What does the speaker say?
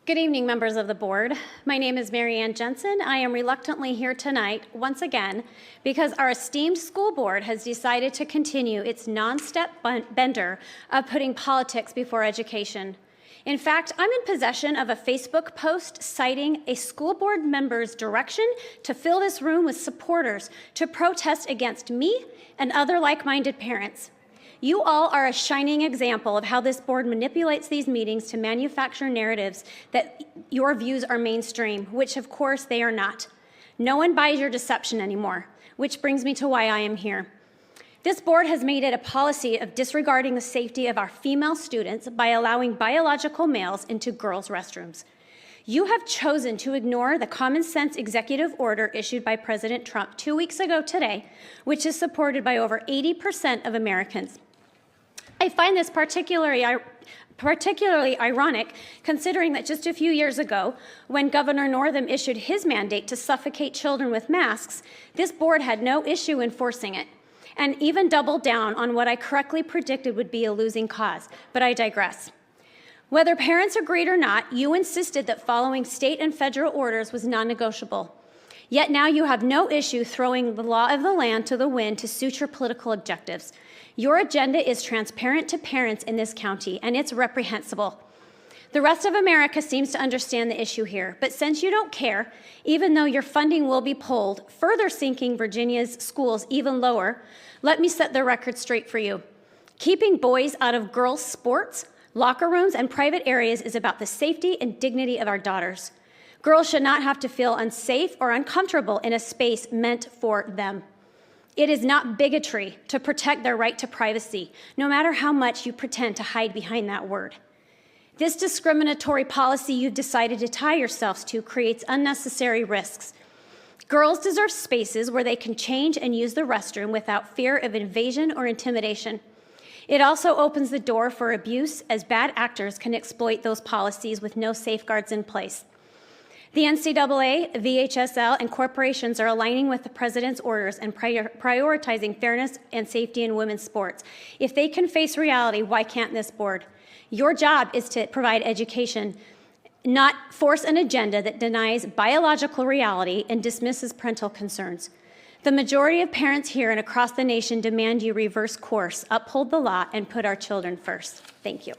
Good evening, members of the board. My name is Merianne Jensen. I am reluctantly here tonight, once again, because our esteemed school board has decided to continue its non-step bender of putting politics before education. In fact, I'm in possession of a Facebook post citing a school board member's direction to fill this room with supporters to protest against me and other like-minded parents. You all are a shining example of how this board manipulates these meetings to manufacture narratives that your views are mainstream, which of course they are not. No one buys your deception anymore, which brings me to why I am here. This board has made it a policy of disregarding the safety of our female students by allowing biological males into girls' restrooms. You have chosen to ignore the common sense executive order issued by President Trump 2 weeks ago today, which is supported by over 80% of Americans. I find this particularly ironic, considering that just a few years ago, when Governor Northam issued his mandate to suffocate children with masks, this board had no issue enforcing it, and even doubled down on what I correctly predicted would be a losing cause, but I digress. Whether parents agreed or not, you insisted that following state and federal orders was non-negotiable. Yet now you have no issue throwing the law of the land to the wind to suit your political objectives. Your agenda is transparent to parents in this county, and it's reprehensible. The rest of America seems to understand the issue here, but since you don't care, even though your funding will be pulled, further sinking Virginia's schools even lower, let me set the record straight for you. Keeping boys out of girls' sports, locker rooms, and private areas is about the safety and dignity of our daughters. Girls should not have to feel unsafe or uncomfortable in a space meant for them. It is not bigotry to protect their right to privacy, no matter how much you pretend to hide behind that word. This discriminatory policy you've decided to tie yourselves to creates unnecessary risks. Girls deserve spaces where they can change and use the restroom without fear of invasion or intimidation. It also opens the door for abuse, as bad actors can exploit those policies with no safeguards in place. The NCAA, VHSL, and corporations are aligning with the president's orders and prioritizing fairness and safety in women's sports. If they can face reality, why can't this board? Your job is to provide education, not force an agenda that denies biological reality and dismisses parental concerns. The majority of parents here and across the nation demand you reverse course, uphold the law, and put our children first. Thank you.